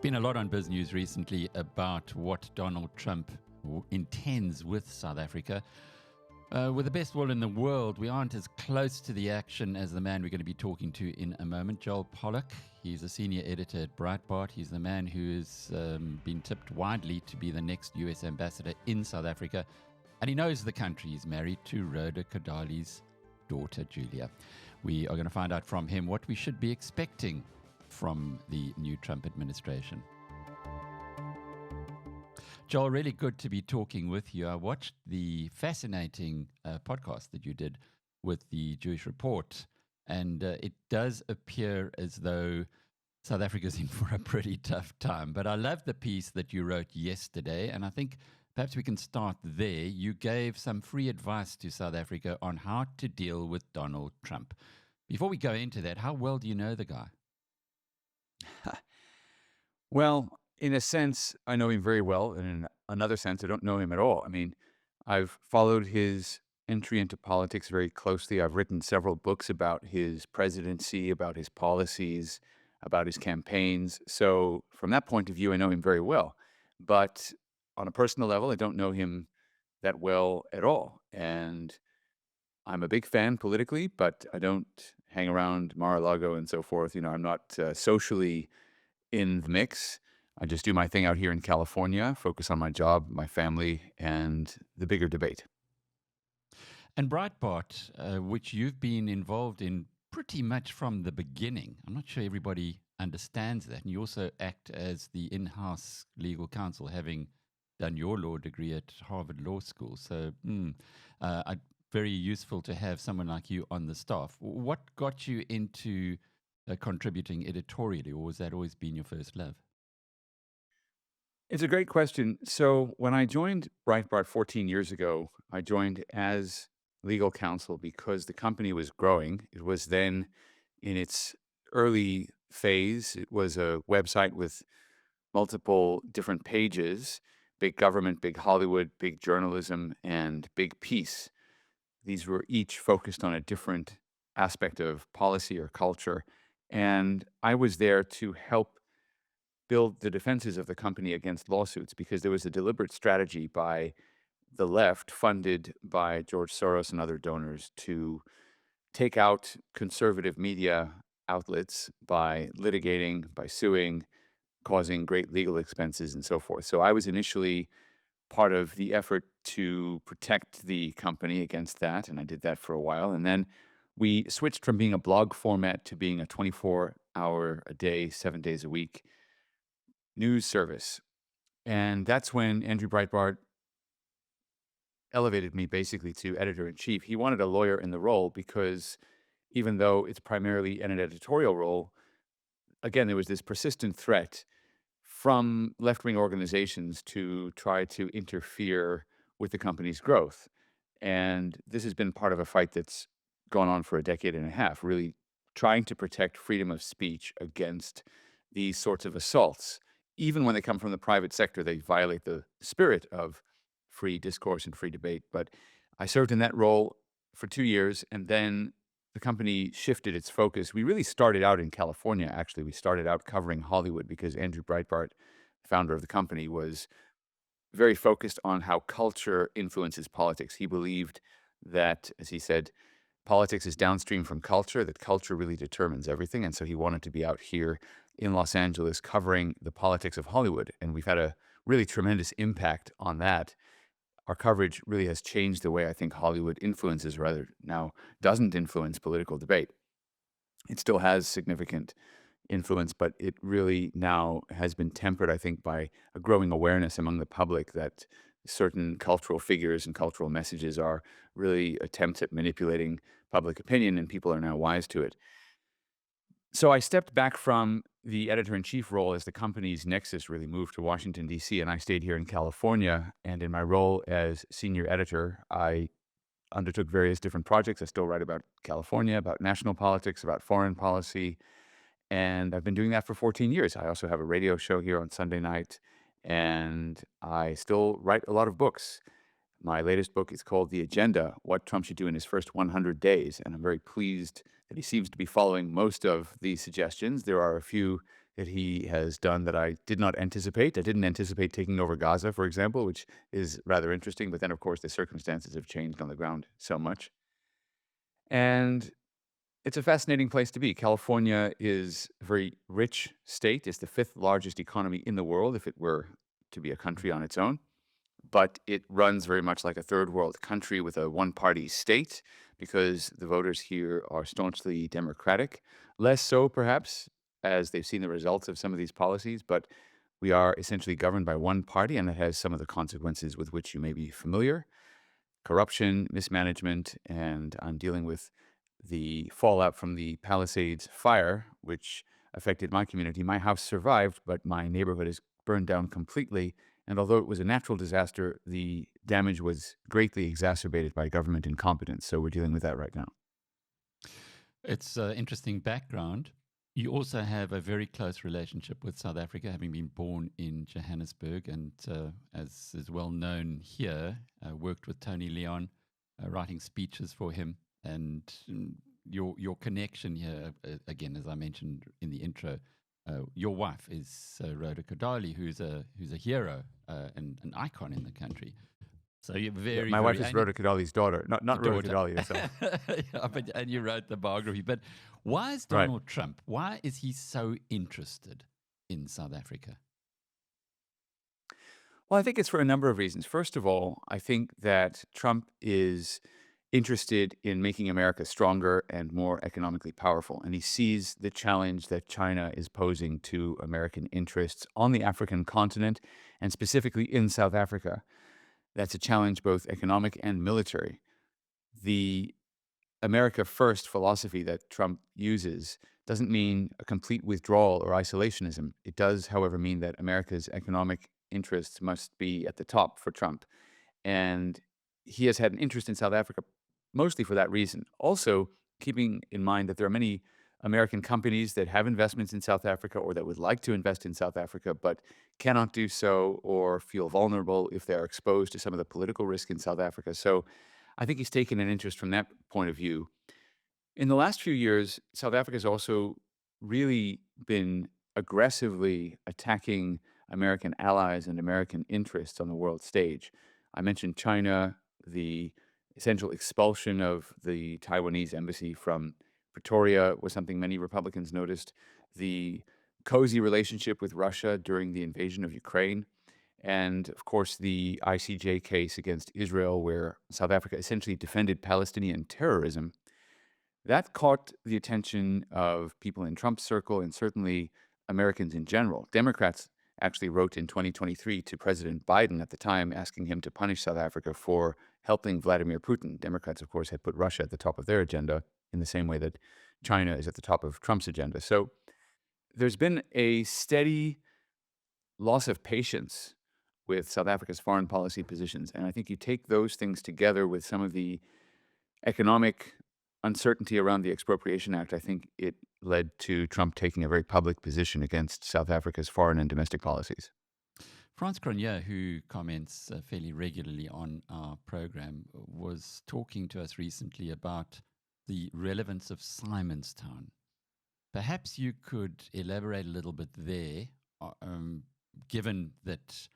Been a lot on BizNews recently about what Donald Trump intends with South Africa. With the best will in the world, we aren't as close to the action as the man we're going to be talking to in a moment, Joel Pollak. He's a senior editor at Breitbart. He's the man who has been tipped widely to be the next US ambassador in South Africa. And he knows the country. He's married to Rhoda Kodali's daughter, Julia. We are going to find out from him what we should be expecting from the new Trump administration. Joel, really good to be talking with you. I watched the fascinating podcast that you did with the Jewish Report, and it does appear as though South Africa's in for a pretty tough time. But I love the piece that you wrote yesterday, and I think perhaps we can start there. You gave some free advice to South Africa on how to deal with Donald Trump. Before we go into that, how well do you know the guy? Well, in a sense, I know him very well. And in another sense, I don't know him at all. I mean, I've followed his entry into politics very closely. I've written several books about his presidency, about his policies, about his campaigns. So from that point of view, I know him very well. But on a personal level, I don't know him that well at all. And I'm a big fan politically, but I don't hang around Mar-a-Lago and so forth. I'm not socially in the mix. I just do my thing out here in California, focus on my job, my family, and the bigger debate. And Breitbart, which you've been involved in pretty much from the beginning. I'm not sure everybody understands that. And you also act as the in-house legal counsel, having done your law degree at Harvard Law School. So very useful to have someone like you on the staff. What got you into contributing editorially, or was that always been your first love? It's a great question. So when I joined Breitbart 14 years ago, I joined as legal counsel because the company was growing. It was then in its early phase. It was a website with multiple different pages, big government, big Hollywood, big journalism, and big peace. These were each focused on a different aspect of policy or culture. And I was there to help build the defenses of the company against lawsuits because there was a deliberate strategy by the left, funded by George Soros and other donors, to take out conservative media outlets by litigating, by suing, causing great legal expenses and so forth. So I was initially part of the effort to protect the company against that, and I did that for a while. And then we switched from being a blog format to being a 24-hour a day, 7 days a week news service. And that's when Andrew Breitbart elevated me basically to editor-in-chief. He wanted a lawyer in the role because even though it's primarily an editorial role, again, there was this persistent threat from left-wing organizations to try to interfere with the company's growth. And this has been part of a fight that's gone on for a decade and a half, really trying to protect freedom of speech against these sorts of assaults. Even when they come from the private sector, they violate the spirit of free discourse and free debate. But I served in that role for 2 years, and then the company shifted its focus. We really started out in California, actually. We started out covering Hollywood because Andrew Breitbart, founder of the company, was very focused on how culture influences politics. He believed that, as he said, politics is downstream from culture, that culture really determines everything. And so he wanted to be out here in Los Angeles covering the politics of Hollywood. And we've had a really tremendous impact on that. Our coverage really has changed the way I think Hollywood influences, rather now doesn't influence political debate. It still has significant influence, but it really now has been tempered, I think, by a growing awareness among the public that certain cultural figures and cultural messages are really attempts at manipulating public opinion, and people are now wise to it. So I stepped back from the editor-in-chief role as the company's nexus really moved to Washington, D.C., and I stayed here in California. And in my role as senior editor, I undertook various different projects. I still write about California, about national politics, about foreign policy, and I've been doing that for 14 years. I also have a radio show here on Sunday night, and I still write a lot of books. My latest book is called The Agenda, What Trump Should Do in His First 100 Days, and I'm very pleased that he seems to be following most of these suggestions. There are a few that he has done that I did not anticipate. I didn't anticipate taking over Gaza, for example, which is rather interesting. But then, of course, the circumstances have changed on the ground so much. And it's a fascinating place to be. California is a very rich state. It's the fifth largest economy in the world if it were to be a country on its own. But it runs very much like a third world country with a one party state because the voters here are staunchly Democratic. Less so, perhaps, as they've seen the results of some of these policies, but we are essentially governed by one party, and that has some of the consequences with which you may be familiar: corruption, mismanagement, and I'm dealing with the fallout from the Palisades fire, which affected my community. My house survived, but my neighborhood is burned down completely. And although it was a natural disaster, the damage was greatly exacerbated by government incompetence. So we're dealing with that right now. It's an interesting background. You also have a very close relationship with South Africa, having been born in Johannesburg, and as is well known here, worked with Tony Leon, writing speeches for him, and your connection here, again, as I mentioned in the intro, your wife is Rhoda Kodali, who's a hero and an icon in the country. So you're very, My very wife is Rhoda Kodali's daughter, not Rhoda daughter. Kodali herself. Yeah, and you wrote the biography. But why is Right. Donald Trump, why is he so interested in South Africa? Well, I think it's for a number of reasons. First of all, I think that Trump is interested in making America stronger and more economically powerful. And he sees the challenge that China is posing to American interests on the African continent and specifically in South Africa. That's a challenge both economic and military. The America First philosophy that Trump uses doesn't mean a complete withdrawal or isolationism. It does, however, mean that America's economic interests must be at the top for Trump. And he has had an interest in South Africa mostly for that reason. Also, keeping in mind that there are many American companies that have investments in South Africa or that would like to invest in South Africa but cannot do so or feel vulnerable if they are exposed to some of the political risk in South Africa. So I think he's taken an interest from that point of view. In the last few years, South Africa has also really been aggressively attacking American allies and American interests on the world stage. I mentioned China, the essential expulsion of the Taiwanese embassy from Pretoria was something many Republicans noticed. The cozy relationship with Russia during the invasion of Ukraine. And of course, the ICJ case against Israel, where South Africa essentially defended Palestinian terrorism. That caught the attention of people in Trump's circle and certainly Americans in general. Democrats actually wrote in 2023 to President Biden at the time asking him to punish South Africa for helping Vladimir Putin. Democrats, of course, had put Russia at the top of their agenda in the same way that China is at the top of Trump's agenda. So there's been a steady loss of patience with South Africa's foreign policy positions. And I think you take those things together with some of the economic uncertainty around the Expropriation Act, I think it led to Trump taking a very public position against South Africa's foreign and domestic policies. Franz Cronje, who comments fairly regularly on our program, was talking to us recently about the relevance of Simonstown. Perhaps you could elaborate a little bit there, given that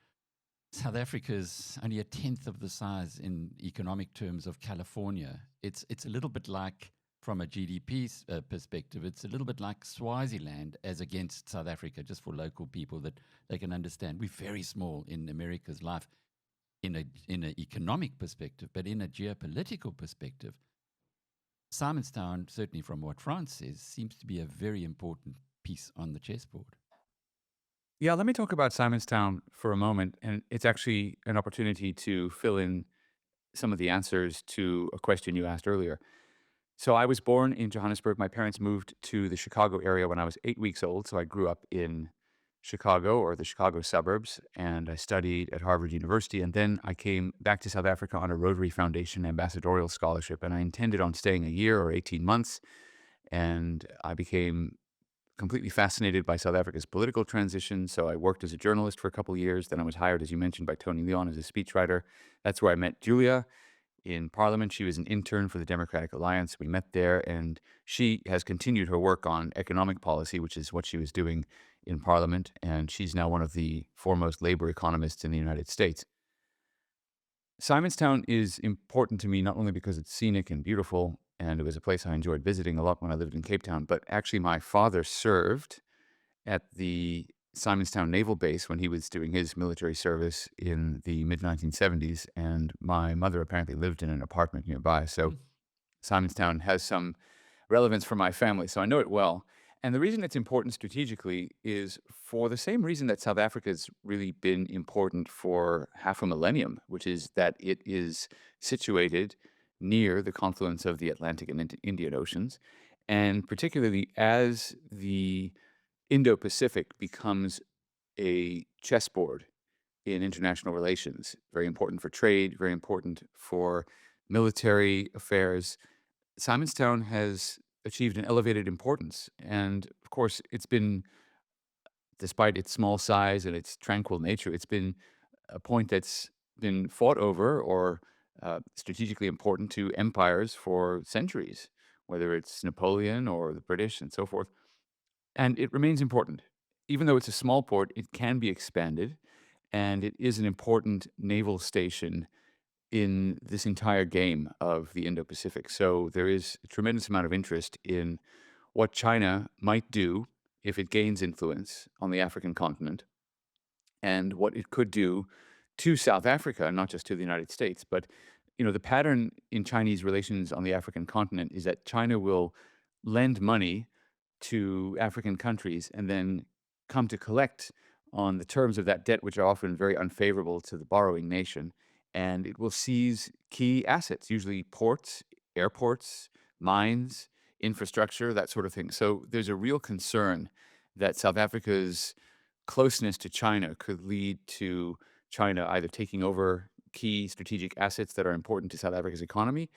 South Africa is only a tenth of the size in economic terms of California. It's a little bit like, from a GDP perspective, it's a little bit like Swaziland as against South Africa, just for local people that they can understand. We're very small in America's life in an economic perspective, but in a geopolitical perspective, Simonstown, certainly from what France says, seems to be a very important piece on the chessboard. Yeah, let me talk about Simonstown for a moment. And it's actually an opportunity to fill in some of the answers to a question you asked earlier. So I was born in Johannesburg. My parents moved to the Chicago area when I was 8 weeks old. So I grew up in Chicago or the Chicago suburbs, and I studied at Harvard University. And then I came back to South Africa on a Rotary Foundation ambassadorial scholarship. And I intended on staying a year or 18 months. And I became completely fascinated by South Africa's political transition. So I worked as a journalist for a couple of years. Then I was hired, as you mentioned, by Tony Leon as a speechwriter. That's where I met Julia in Parliament. She was an intern for the Democratic Alliance. We met there, and she has continued her work on economic policy, which is what she was doing in Parliament, and she's now one of the foremost labor economists in the United States. Simonstown is important to me not only because it's scenic and beautiful, and it was a place I enjoyed visiting a lot when I lived in Cape Town, but actually my father served at the Simonstown Naval Base when he was doing his military service in the mid 1970s, and my mother apparently lived in an apartment nearby. So Simonstown has some relevance for my family, so I know it well. And the reason it's important strategically is for the same reason that South Africa's really been important for half a millennium, which is that it is situated near the confluence of the Atlantic and Indian Oceans. And particularly as the Indo Pacific becomes a chessboard in international relations, very important for trade, very important for military affairs. Simonstown has achieved an elevated importance. And of course, it's been, despite its small size and its tranquil nature, it's been a point that's been fought over or strategically important to empires for centuries, whether it's Napoleon or the British and so forth. And it remains important. Even though it's a small port, it can be expanded, and it is an important naval station in this entire game of the Indo-Pacific. So there is a tremendous amount of interest in what China might do if it gains influence on the African continent and what it could do to South Africa, not just to the United States. But, the pattern in Chinese relations on the African continent is that China will lend money to African countries and then come to collect on the terms of that debt, which are often very unfavorable to the borrowing nation. And it will seize key assets, usually ports, airports, mines, infrastructure, that sort of thing. So there's a real concern that South Africa's closeness to China could lead to China either taking over key strategic assets that are important to South Africa's economy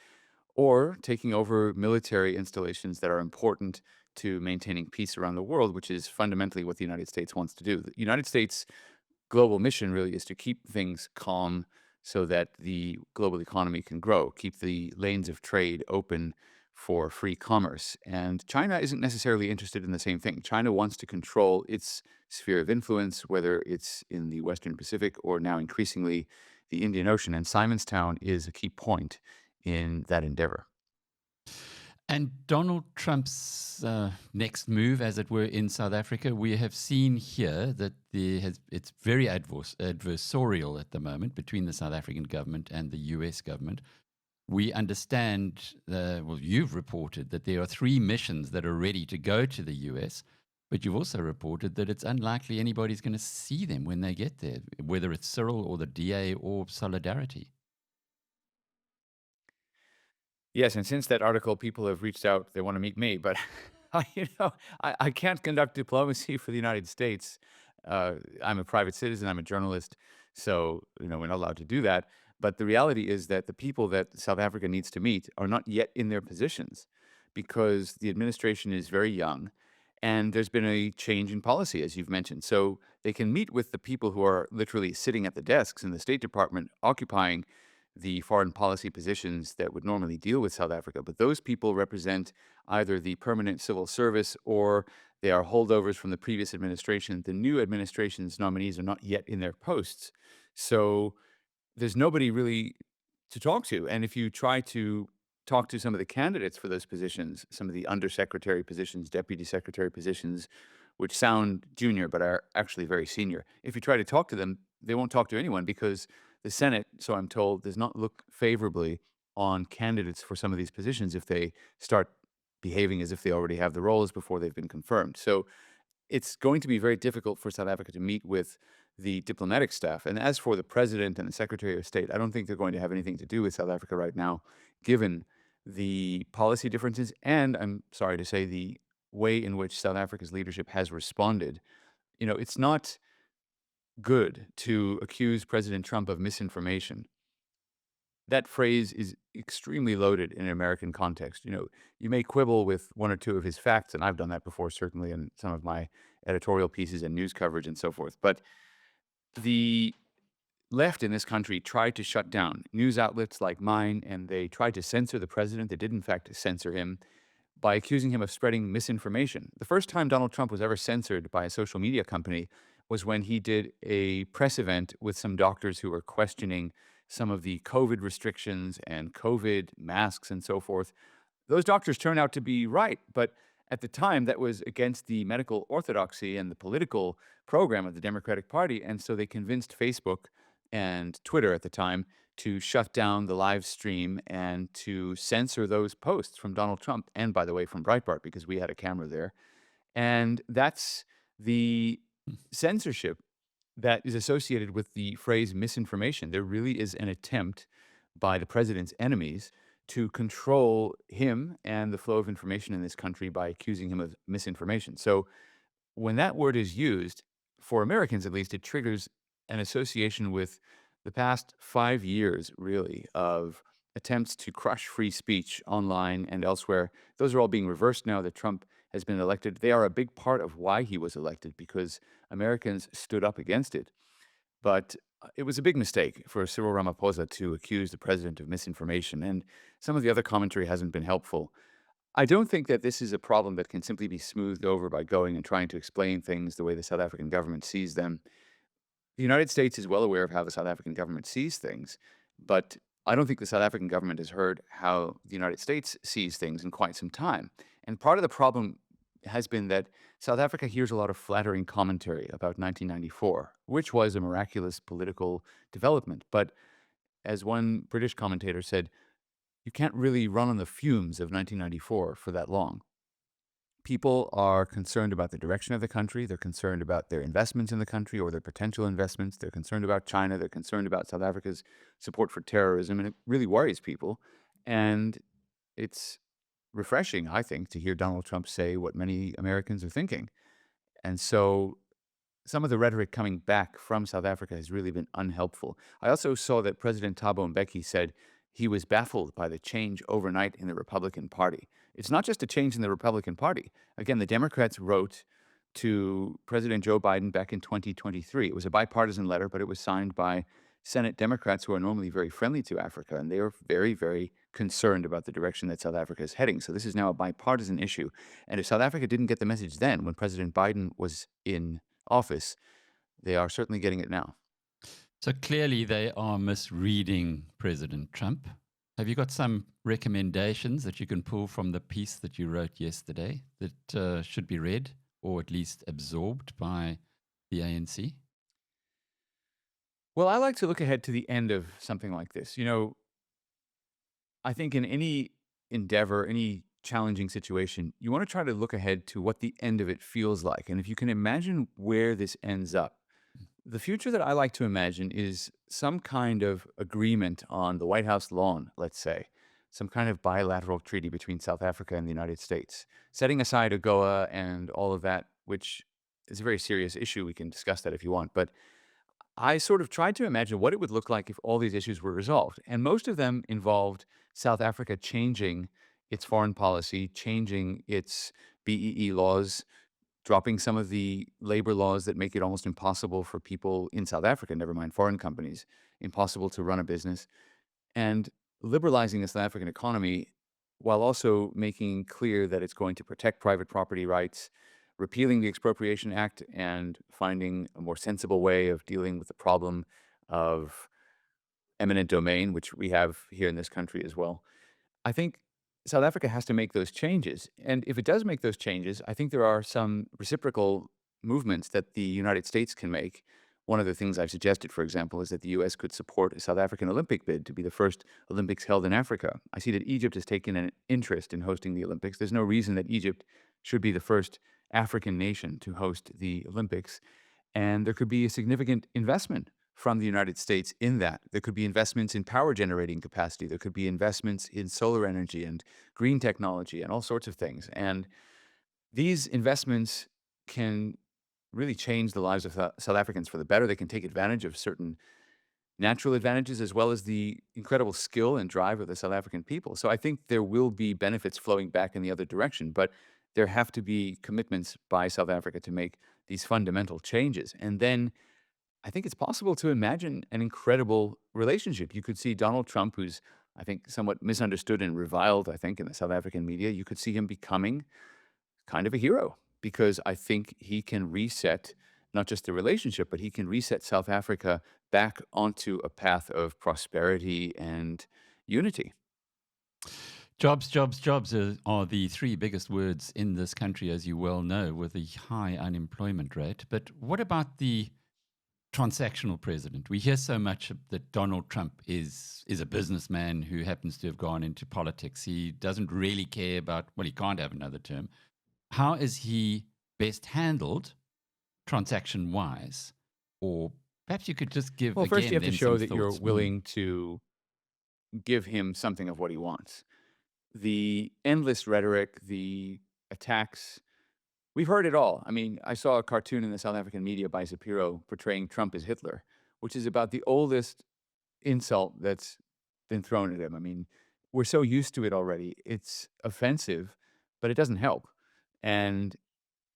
or taking over military installations that are important to maintaining peace around the world, which is fundamentally what the United States wants to do. The United States' global mission really is to keep things calm so that the global economy can grow, keep the lanes of trade open for free commerce. And China isn't necessarily interested in the same thing. China wants to control its sphere of influence, whether it's in the Western Pacific or now increasingly the Indian Ocean. And Simonstown is a key point in that endeavor. And Donald Trump's next move, as it were, in South Africa, we have seen here that it's very adversarial at the moment between the South African government and the US government. We understand, well, you've reported that there are 3 missions that are ready to go to the US, but you've also reported that it's unlikely anybody's going to see them when they get there, whether it's Cyril or the DA or Solidarity. Yes, and since that article, people have reached out. They want to meet me, but I can't conduct diplomacy for the United States. I'm a private citizen. I'm a journalist, so we're not allowed to do that. But the reality is that the people that South Africa needs to meet are not yet in their positions because the administration is very young, and there's been a change in policy, as you've mentioned. So they can meet with the people who are literally sitting at the desks in the State Department, occupying the foreign policy positions that would normally deal with South Africa. But those people represent either the permanent civil service or they are holdovers from the previous administration. The new administration's nominees are not yet in their posts. So there's nobody really to talk to. And if you try to talk to some of the candidates for those positions, some of the undersecretary positions, deputy secretary positions, which sound junior but are actually very senior, if you try to talk to them, they won't talk to anyone because the Senate, so I'm told, does not look favorably on candidates for some of these positions if they start behaving as if they already have the roles before they've been confirmed. So it's going to be very difficult for South Africa to meet with the diplomatic staff. And as for the president and the secretary of state, I don't think they're going to have anything to do with South Africa right now, given the policy differences and, I'm sorry to say, the way in which South Africa's leadership has responded. It's not good to accuse President Trump of misinformation. That phrase is extremely loaded in an American context. You may quibble with one or two of his facts, and I've done that before, certainly in some of my editorial pieces and news coverage and so forth. But the left in this country tried to shut down news outlets like mine, and they tried to censor the president. They did, in fact, censor him. by accusing him of spreading misinformation. The first time Donald Trump was ever censored by a social media company was when he did a press event with some doctors who were questioning some of the COVID restrictions and COVID masks and so forth. Those doctors turned out to be right, but at the time, that was against the medical orthodoxy and the political program of the Democratic Party. And so they convinced Facebook and Twitter at the time to shut down the live stream and to censor those posts from Donald Trump. And by the way, from Breitbart, because we had a camera there. And that's the censorship that is associated with the phrase misinformation. There really is an attempt by the president's enemies to control him and the flow of information in this country by accusing him of misinformation. So when that word is used, for Americans at least, it triggers an association with the past 5 years, really, of attempts to crush free speech online and elsewhere. Those are all being reversed now that Trump has been elected. They are a big part of why he was elected because Americans stood up against it. But it was a big mistake for Cyril Ramaphosa to accuse the president of misinformation, and some of the other commentary hasn't been helpful. I don't think that this is a problem that can simply be smoothed over by going and trying to explain things the way the South African government sees them. The United States is well aware of how the South African government sees things, but I don't think the South African government has heard how the United States sees things in quite some time. And part of the problem has been that South Africa hears a lot of flattering commentary about 1994, which was a miraculous political development. But as one British commentator said, you can't really run on the fumes of 1994 for that long. People are concerned about the direction of the country. They're concerned about their investments in the country or their potential investments. They're concerned about China. They're concerned about South Africa's support for terrorism. And it really worries people. And it's refreshing, I think, to hear Donald Trump say what many Americans are thinking. And so some of the rhetoric coming back from South Africa has really been unhelpful. I also saw that President Thabo Mbeki said he was baffled by the change overnight in the Republican Party. It's not just a change in the Republican Party. Again, the Democrats wrote to President Joe Biden back in 2023. It was a bipartisan letter, but it was signed by Senate Democrats who are normally very friendly to Africa, and they are very, very concerned about the direction that South Africa is heading. So this is now a bipartisan issue. And if South Africa didn't get the message then, when President Biden was in office, they are certainly getting it now. So clearly they are misreading President Trump. Have you got some recommendations that you can pull from the piece that you wrote yesterday that should be read or at least absorbed by the ANC? Well, I like to look ahead to the end of something like this. I think in any endeavor, any challenging situation, you want to try to look ahead to what the end of it feels like. And if you can imagine where this ends up, the future that I like to imagine is some kind of agreement on the White House lawn, let's say, some kind of bilateral treaty between South Africa and the United States, setting aside AGOA and all of that, which is a very serious issue. We can discuss that if you want. But I sort of tried to imagine what it would look like if all these issues were resolved. And most of them involved South Africa changing its foreign policy, changing its BEE laws, dropping some of the labor laws that make it almost impossible for people in South Africa, never mind foreign companies, impossible to run a business, and liberalizing the South African economy while also making clear that it's going to protect private property rights, repealing the Expropriation Act, and finding a more sensible way of dealing with the problem of eminent domain, which we have here in this country as well. I think South Africa has to make those changes. And if it does make those changes, I think there are some reciprocal movements that the United States can make. One of the things I've suggested, for example, is that the U.S. could support a South African Olympic bid to be the first Olympics held in Africa. I see that Egypt has taken an interest in hosting the Olympics. There's no reason that Egypt should be the first African nation to host the Olympics. And there could be a significant investment from the United States in that. There could be investments in power generating capacity. There could be investments in solar energy and green technology and all sorts of things. And these investments can really change the lives of South Africans for the better. They can take advantage of certain natural advantages as well as the incredible skill and drive of the South African people. So I think there will be benefits flowing back in the other direction, but there have to be commitments by South Africa to make these fundamental changes. And then I think it's possible to imagine an incredible relationship. You could see Donald Trump, who's I think somewhat misunderstood and reviled, I think, in the South African media. You could see him becoming kind of a hero because I think he can reset not just the relationship, but he can reset South Africa back onto a path of prosperity and unity. Jobs, jobs, jobs are the three biggest words in this country, as you well know, with a high unemployment rate. But what about the transactional president? We hear so much that Donald Trump is a businessman who happens to have gone into politics. He doesn't really care about, well, he can't have another term. How is he best handled transaction wise? Or perhaps you could just give Well, first you again have to then show some that you're thoughts. willing to give him something of what he wants. The endless rhetoric, the attacks, we've heard it all. I mean, I saw a cartoon in the South African media by Shapiro portraying Trump as Hitler, which is about the oldest insult that's been thrown at him. I mean, we're so used to it already. It's offensive, but it doesn't help. And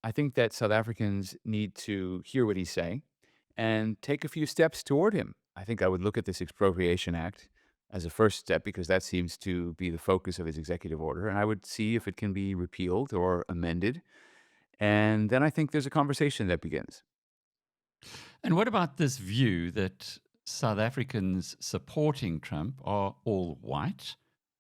I think that South Africans need to hear what he's saying and take a few steps toward him. I think I would look at this Expropriation Act as a first step because that seems to be the focus of his executive order. And I would see if it can be repealed or amended. And then I think there's a conversation that begins. And what about this view that South Africans supporting Trump are all white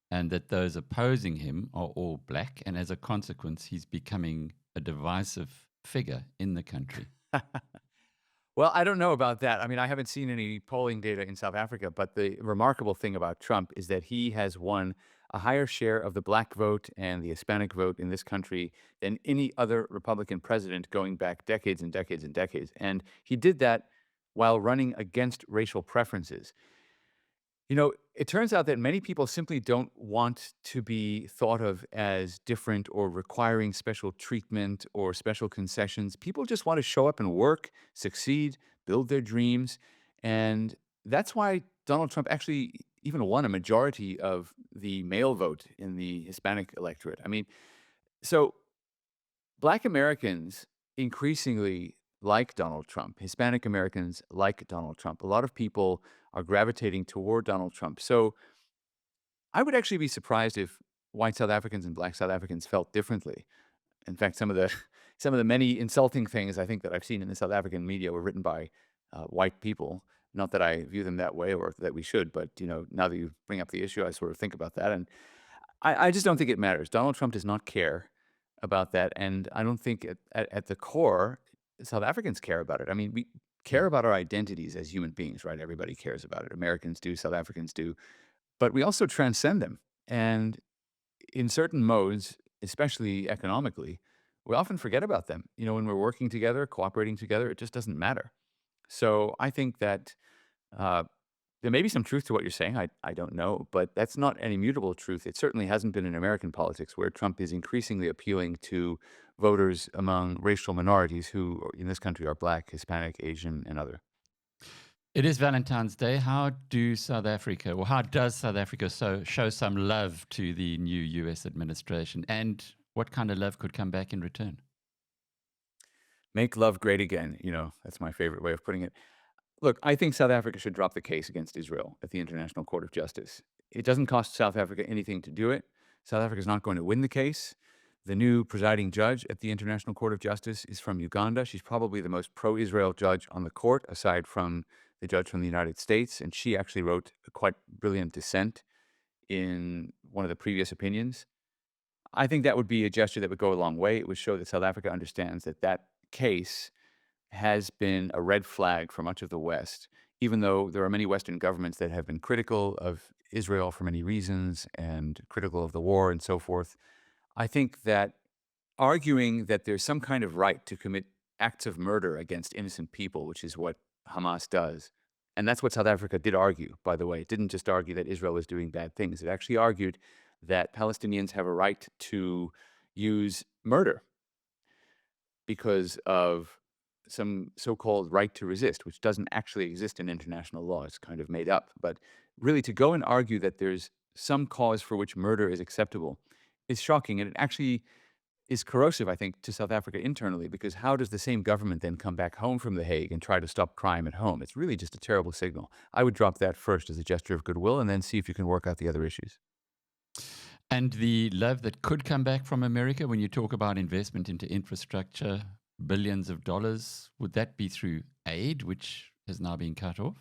and that those opposing him are all black? And as a consequence, he's becoming a divisive figure in the country. Well, I don't know about that. I mean, I haven't seen any polling data in South Africa, but the remarkable thing about Trump is that he has won a higher share of the black vote and the Hispanic vote in this country than any other Republican president going back decades and decades and decades. And he did that while running against racial preferences. You know, it turns out that many people simply don't want to be thought of as different or requiring special treatment or special concessions. People just want to show up and work, succeed, build their dreams. And that's why Donald Trump actually even won a majority of the male vote in the Hispanic electorate. I mean, so Black Americans increasingly like Donald Trump. Hispanic Americans like Donald Trump. A lot of people are gravitating toward Donald Trump. So I would actually be surprised if white South Africans and black South Africans felt differently. In fact, some of the some of the many insulting things I think that I've seen in the South African media were written by white people. Not that I view them that way or that we should, but now that you bring up the issue, I sort of think about that, and I just don't think it matters. Donald Trump does not care about that, and I don't think at the core, South Africans care about it. I mean, we care Mm. about our identities as human beings, right? Everybody cares about it. Americans do, South Africans do, but we also transcend them. And in certain modes, especially economically, we often forget about them. When we're working together, cooperating together, it just doesn't matter. So I think that uh, there may be some truth to what you're saying. I don't know, but that's not an immutable truth. It certainly hasn't been in American politics, where Trump is increasingly appealing to voters among racial minorities who in this country are black, Hispanic, Asian, and other. It is Valentine's Day. How do South Africa, or how does South Africa show some love to the new US administration? And what kind of love could come back in return? Make love great again. That's my favorite way of putting it. Look, I think South Africa should drop the case against Israel at the International Court of Justice. It doesn't cost South Africa anything to do it. South Africa is not going to win the case. The new presiding judge at the International Court of Justice is from Uganda. She's probably the most pro Israel judge on the court, aside from the judge from the United States. And she actually wrote a quite brilliant dissent in one of the previous opinions. I think that would be a gesture that would go a long way. It would show that South Africa understands that that case has been a red flag for much of the West, even though there are many Western governments that have been critical of Israel for many reasons and critical of the war and so forth. I think that arguing that there's some kind of right to commit acts of murder against innocent people, which is what Hamas does, and that's what South Africa did argue, by the way. It didn't just argue that Israel was doing bad things. It actually argued that Palestinians have a right to use murder because of some so-called right to resist, which doesn't actually exist in international law. It's kind of made up. But really, to go and argue that there's some cause for which murder is acceptable is shocking. And it actually is corrosive, I think, to South Africa internally, because how does the same government then come back home from The Hague and try to stop crime at home? It's really just a terrible signal. I would drop that first as a gesture of goodwill and then see if you can work out the other issues. And the love that could come back from America when you talk about investment into infrastructure, billions of dollars, would that be through aid, which has now been cut off?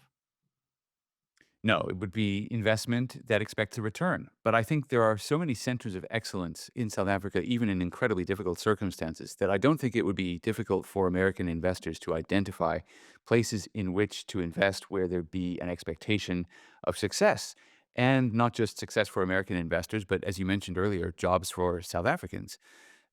No, it would be investment that expects a return. But I think there are so many centers of excellence in South Africa, even in incredibly difficult circumstances, that I don't think it would be difficult for American investors to identify places in which to invest where there'd be an expectation of success. And not just success for American investors, but as you mentioned earlier, jobs for South Africans.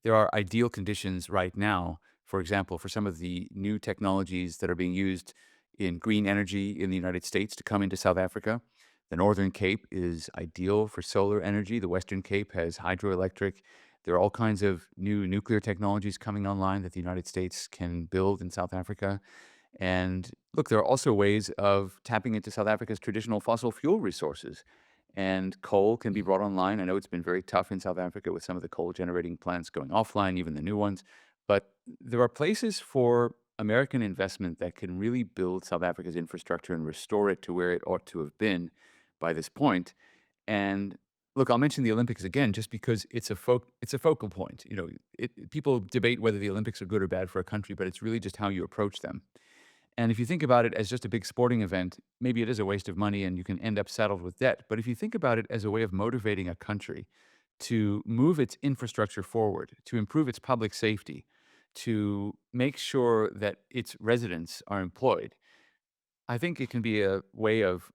There are ideal conditions right now, for example, for some of the new technologies that are being used in green energy in the United States to come into South Africa. The Northern Cape is ideal for solar energy. The Western Cape has hydroelectric. There are all kinds of new nuclear technologies coming online that the United States can build in South Africa. And look, there are also ways of tapping into South Africa's traditional fossil fuel resources. And coal can be brought online. I know it's been very tough in South Africa with some of the coal generating plants going offline, even the new ones. But there are places for American investment that can really build South Africa's infrastructure and restore it to where it ought to have been by this point. And look, I'll mention the Olympics again, just because it's a focal point. People debate whether the Olympics are good or bad for a country, but it's really just how you approach them. And if you think about it as just a big sporting event, maybe it is a waste of money and you can end up saddled with debt. But if you think about it as a way of motivating a country to move its infrastructure forward, to improve its public safety, to make sure that its residents are employed, I think it can be a way of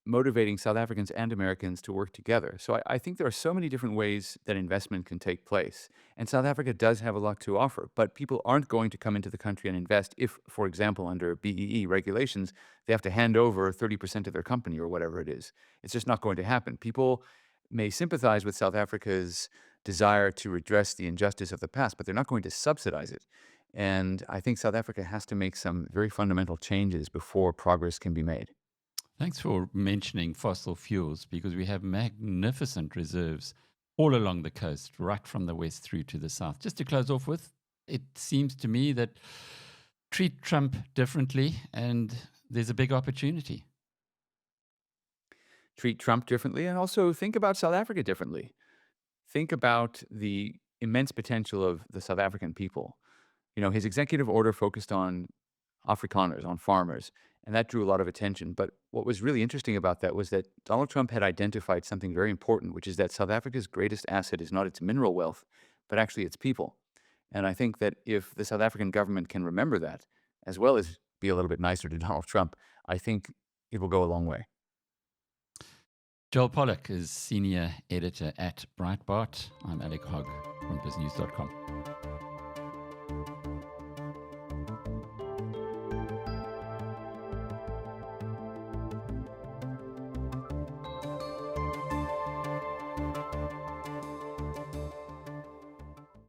motivating South Africans and Americans to work together. So I think there are so many different ways that investment can take place. And South Africa does have a lot to offer, but people aren't going to come into the country and invest if, for example, under BEE regulations, they have to hand over 30% of their company or whatever it is. It's just not going to happen. People may sympathize with South Africa's desire to redress the injustice of the past, but they're not going to subsidize it. And I think South Africa has to make some very fundamental changes before progress can be made. Thanks for mentioning fossil fuels because we have magnificent reserves all along the coast, right from the west through to the south. Just to close off with, it seems to me that treat Trump differently and there's a big opportunity. Treat Trump differently and also think about South Africa differently. Think about the immense potential of the South African people. His executive order focused on Afrikaners, on farmers, and that drew a lot of attention. But what was really interesting about that was that Donald Trump had identified something very important, which is that South Africa's greatest asset is not its mineral wealth, but actually its people. And I think that if the South African government can remember that, as well as be a little bit nicer to Donald Trump, I think it will go a long way. Joel Pollak is senior editor at Breitbart. I'm Alec Hogg from BizNews.com.